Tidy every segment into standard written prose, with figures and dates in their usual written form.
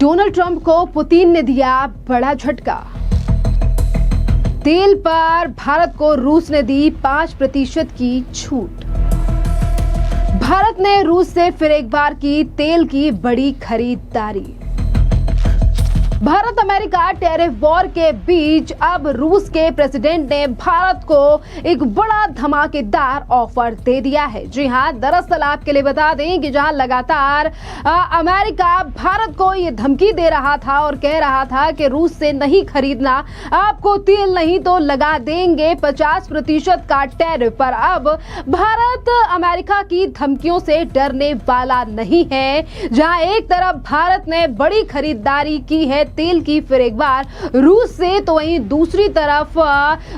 Donald Trump को Putin ने दिया बड़ा झटका। तेल पर भारत को रूस ने दी 5% की छूट। भारत ने रूस से फिर एक बार की तेल की बड़ी खरीदारी। भारत अमेरिका टैरिफ वॉर के बीच अब रूस के प्रेसिडेंट ने भारत को एक बड़ा धमाकेदार ऑफर दे दिया है। जी हां, दरअसल आपके लिए बता दें कि जहां लगातार अमेरिका भारत को ये धमकी दे रहा था और कह रहा था कि रूस से नहीं खरीदना, आपको तेल नहीं तो लगा देंगे 50% का टैरिफ, पर अब भारत अमेरिका की धमकियों से डरने वाला नहीं है। जहां एक तरफ भारत ने बड़ी खरीदारी की है तेल की फिर एक बार रूस से, तो वहीं दूसरी तरफ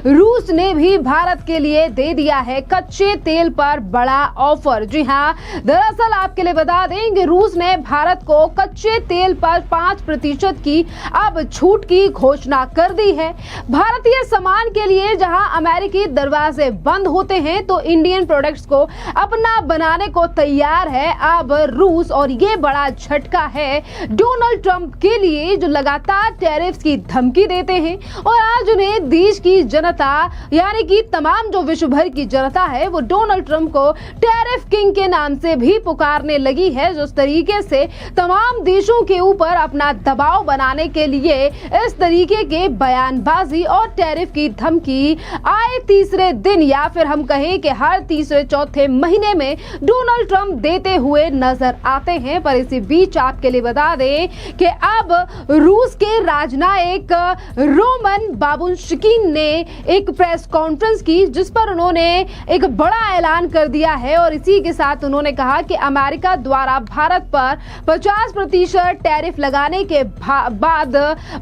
रूस ने भी भारत के लिए दे दिया है कच्चे तेल पर बड़ा ऑफर। जी हां, दरअसल आपके लिए बता दें कि रूस ने भारत को कच्चे तेल पर 5% की अब छूट की घोषणा कर दी है। भारतीय सामान के लिए जहां अमेरिकी दरवाजे बंद होते हैं तो इंडियन प्रोडक्ट्स को अपना बनाने को तैयार है अब रूस, और ये बड़ा झटका है डोनाल्ड ट्रंप के लिए जो लगातार टैरिफ्स की धमकी देते हैं और आज उन्हें देश की जनता यानी कि तमाम जो विश्व भर की जनता है वो डोनाल्ड ट्रंप को टैरिफ किंग के नाम से भी पुकारने लगी है। जिस तरीके से तमाम देशों के ऊपर अपना दबाव बनाने के लिए इस तरीके के बयानबाजी और टैरिफ की धमकी आए तीसरे दिन या फिर हम कहें कि हर तीसरे चौथे महीने में डोनाल्ड ट्रंप देते हुए नजर आते हैं। पर इसी बीच आपके लिए बता दें कि अब रूस के राजनायक रोमन बाबुश्किन ने एक प्रेस कॉन्फ्रेंस की जिस पर उन्होंने एक बड़ा ऐलान कर दिया है और इसी के साथ उन्होंने कहा कि अमेरिका द्वारा भारत पर 50% टैरिफ लगाने के बाद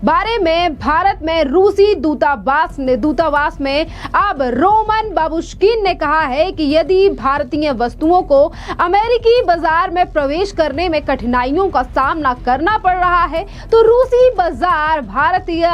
बारे में भारत में रूसी दूतावास में अब रोमन बाबुश्किन ने कहा है कि यदि भारतीय वस्तुओं को अमेरिकी बाजार में प्रवेश करने में कठिनाइयों का सामना करना पड़ रहा है तो रूसी बाजार भारतीय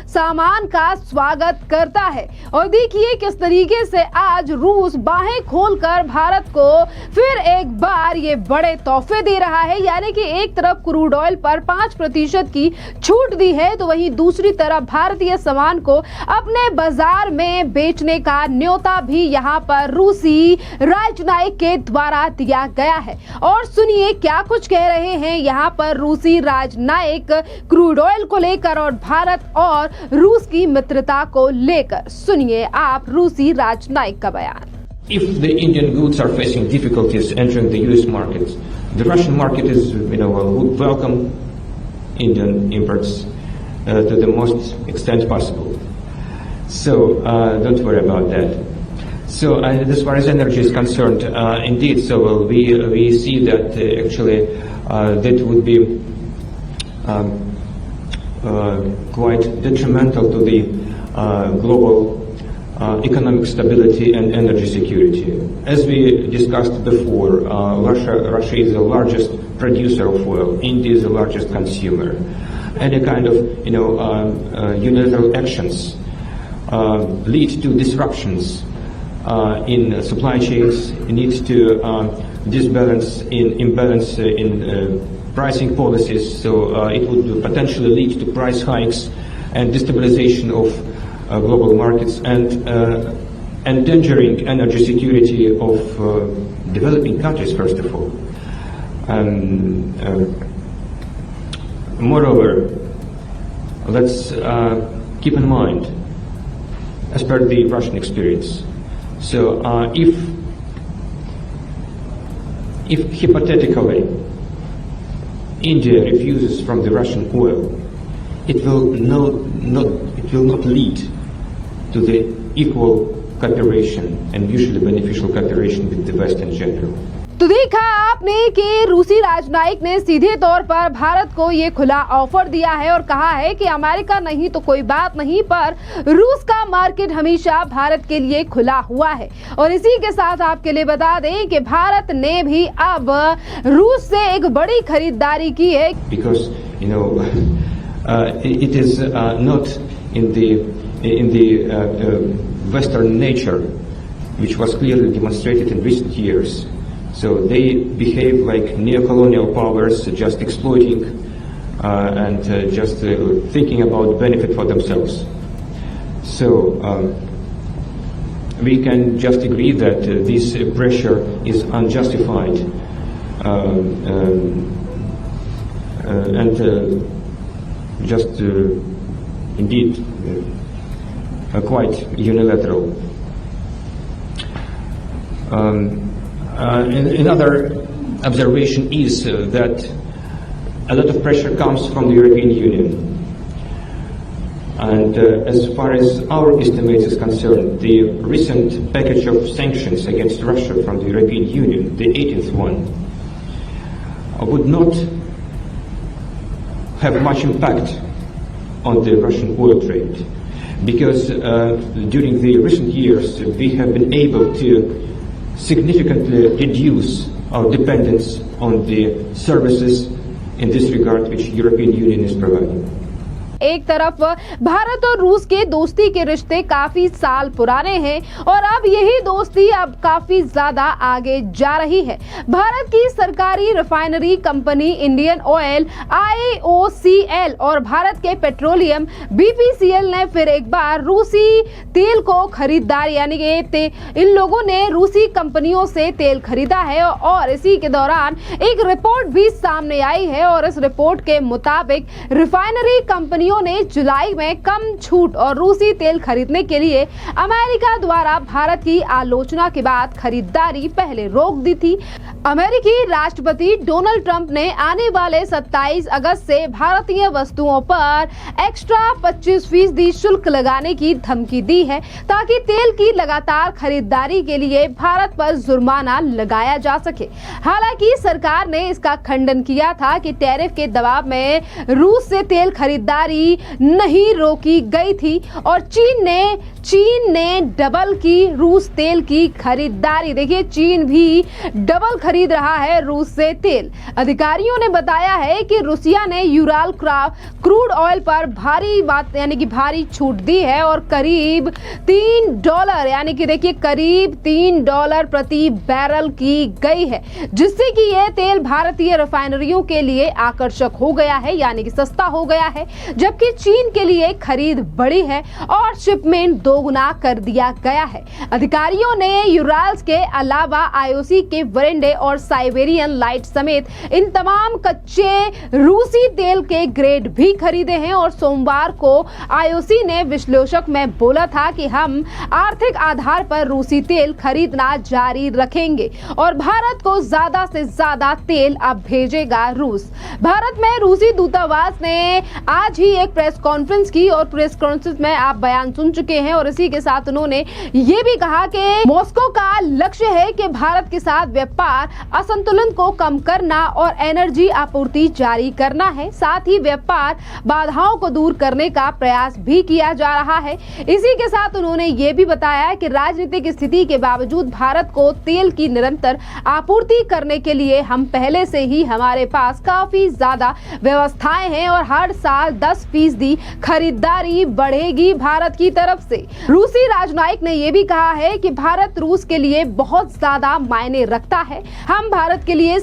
सामान का स्वागत करता है। और देखिए किस तरीके से आज रूस बाहें खोलकर भारत को फिर एक बार ये बड़े तोहफे दे रहा है। यानी कि एक तरफ क्रूड ऑयल पर 5% की छूट दी है तो वहीं दूसरी तरफ भारतीय सामान को अपने बाजार में बेचने का न्योता भी यहाँ पर रूसी राजनायक के द्वारा दिया गया है। और सुनिए क्या कुछ कह रहे हैं यहाँ पर रूसी राजनायक क्रूड ऑयल को लेकर और भारत और रूस की मित्रता को लेकर। सुनिए आप रूसी राजनायक का बयान। If the Indian goods are facing difficulties entering the US market, the Russian market is, would welcome Indian imports to the most extent possible. So don't worry about that. So as far as energy is concerned, indeed, so we see that actually that would be quite detrimental to the global economic stability and energy security. As we discussed before, Russia is the largest producer of oil. India is the largest consumer. Any kind of unilateral actions lead to disruptions in supply chains, lead to imbalance in pricing policies. So it would potentially lead to price hikes and destabilization of global markets and endangering energy security of developing countries, first of all. Moreover, let's keep in mind, as per the Russian experience, so if hypothetically India refuses from the Russian oil, it will not lead to the equal cooperation and mutually beneficial cooperation with the West in general. तो देखा आपने कि रूसी राजनायक ने सीधे तौर पर भारत को ये खुला ऑफर दिया है और कहा है कि अमेरिका नहीं तो कोई बात नहीं, पर रूस का मार्केट हमेशा भारत के लिए खुला हुआ है। और इसी के साथ आपके लिए बता दें कि भारत ने भी अब रूस से एक बड़ी खरीदारी की है। Because it is not in the Western nature, which was clearly demonstrated in recent years. So they behave like neo-colonial powers, just exploiting and just thinking about benefit for themselves. So we can just agree that this pressure is unjustified and just indeed quite unilateral. Another observation is that a lot of pressure comes from the European Union. And as far as our estimates is concerned, the recent package of sanctions against Russia from the European Union, the 18th one, would not have much impact on the Russian oil trade, because during the recent years we have been able to significantly reduce our dependence on the services in this regard which European Union is providing. एक तरफ भारत और रूस के दोस्ती के रिश्ते काफी साल पुराने हैं और अब यही दोस्ती अब काफी ज्यादा आगे जा रही है। भारत की सरकारी refinery company Indian oil IOCL और भारत के पेट्रोलियम BPCL ने फिर एक बार रूसी तेल को खरीदारी यानी कि इन लोगों ने रूसी कंपनियों से तेल खरीदा है और इसी के दौरान एक रिपोर्ट भी सामने आई है और इस रिपोर्ट के मुताबिक रिफाइनरी कंपनी ने जुलाई में कम छूट और रूसी तेल खरीदने के लिए अमेरिका द्वारा भारत की आलोचना के बाद खरीदारी पहले रोक दी थी। अमेरिकी राष्ट्रपति डोनाल्ड ट्रंप ने आने वाले 27 अगस्त से भारतीय वस्तुओं पर एक्स्ट्रा 25% शुल्क लगाने की धमकी दी है ताकि तेल की लगातार खरीदारी के लिए भारत पर जुर्माना लगाया जा सके। हालांकि सरकार ने इसका खंडन किया था कि टैरिफ के दबाव में रूस से तेल खरीदारी नहीं रोकी गई थी और चीन ने डबल की रूस तेल की खरीदारी। देखिए चीन भी डबल खरीद रहा है रूस से तेल। अधिकारियों ने बताया है कि रूसिया ने यूराल क्रूड ऑयल पर भारी छूट दी है और करीब $3 यानी कि देखिए करीब $3 प्रति बैरल की गई है, जिससे कि यह तेल भारतीय रिफाइनरियों के लिए आकर्षक हो गया है यानी कि सस्ता हो गया है, जबकि चीन के लिए खरीद बढ़ी है और शिपमेंट दोगुना कर दिया गया है। अधिकारियों ने यूराल्स के अलावा IOC के वरेंडे और साइबेरियन लाइट समेत इन तमाम कच्चे रूसी तेल के ग्रेड भी खरीदे हैं और सोमवार को IOC ने विश्लेषक में बोला था कि हम आर्थिक आधार पर रूसी तेल खरीदना जारी रखेंगे और भारत को ज्यादा से ज्यादा तेल अब भेजेगा रूस। भारत में रूसी दूतावास ने आज ही एक प्रेस कॉन्फ्रेंस की और प्रेस कॉन्फ्रेंस में आप बयान सुन चुके हैं और इसी के साथ उन्होंने ये भी कहा कि मॉस्को का लक्ष्य है कि भारत के साथ व्यापार असंतुलन को कम करना और एनर्जी आपूर्ति जारी करना है। साथ ही व्यापार बाधाओं को दूर करने का प्रयास भी किया जा रहा है। इसी के साथ उन्होंने ये भी बताया कि राजनीतिक स्थिति के बावजूद भारत को तेल की निरंतर आपूर्ति करने के लिए हम पहले से ही हमारे पास काफी ज्यादा व्यवस्थाएं हैं और हर साल 10% खरीदारी बढ़ेगी भारत की तरफ से। रूसी राजनयिक ने यह भी कहा है कि भारत रूस के लिए बहुत ज्यादा मायने रखता है। हम भारत के लिए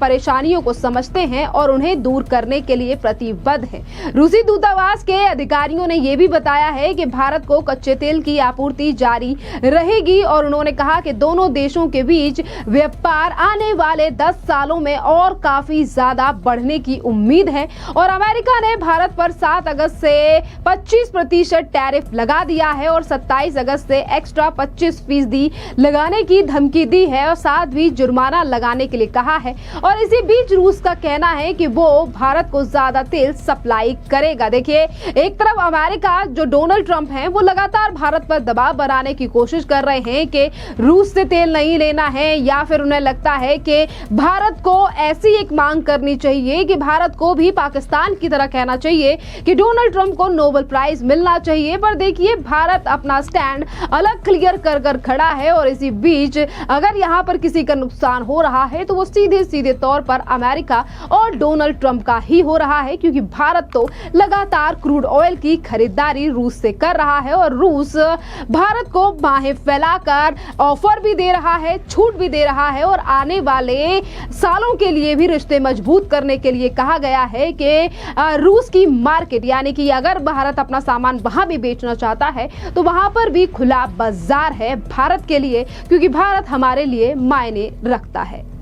परेशानियों को समझते हैं और उन्हें दूर करने के लिए प्रतिबद्ध हैं। रूसी दूतावास के अधिकारियों ने यह भी बताया है कि भारत को कच्चे तेल की आपूर्ति जारी रहेगी और उन्होंने कहा कि दोनों देशों के बीच व्यापार आने वाले 10 सालों में और काफी ज्यादा बढ़ने की उम्मीद है और अमेरिका ने भारत पर 7 अगस्त से 25% टैरिफ लगा दिया है और 27 अगस्त से एक्स्ट्रा 25% लगाने की धमकी दी है और साथ भी जुर्माना लगाने के लिए कहा है। और इसी बीच रूस का कहना है कि वो भारत को ज्यादा तेल सप्लाई करेगा। देखिए एक तरफ अमेरिका जो डोनाल्ड ट्रंप हैं वो लगातार भारत पर दबाव बनाने की कोशिश कर रहे हैं कि रूस से तेल नहीं लेना है या फिर उन्हें लगता है कि भारत को ऐसी एक मांग करनी चाहिए कि भारत को भी पाकिस्तान की तरह कहना चाहिए कि डोनाल्ड ट्रंप को नोबेल प्राइज मिलना चाहिए, पर देखिए भारत अपना स्टैंड अलग क्लियर कर खड़ा है और इसी बीच अगर यहाँ पर किसी का नुकसान हो रहा है तो वो सीधे तौर पर अमेरिका और डोनाल्ड ट्रंप का ही हो रहा है, क्योंकि भारत तो लगातार क्रूड ऑयल की खरीदारी रूस से कर रहा है और रूस भारत को बाहें फैलाकर ऑफर भी दे रहा है, छूट भी दे रहा है और आने वाले सालों के लिए भी रिश्ते मजबूत करने के लिए कहा गया है कि रूस की मार्केट, यानी कि अगर भारत अपना सामान वहां भी बेचना चाहता है तो वहां पर भी खुला बाजार है भारत के लिए, क्योंकि भारत हमारे लिए मायने रखता है।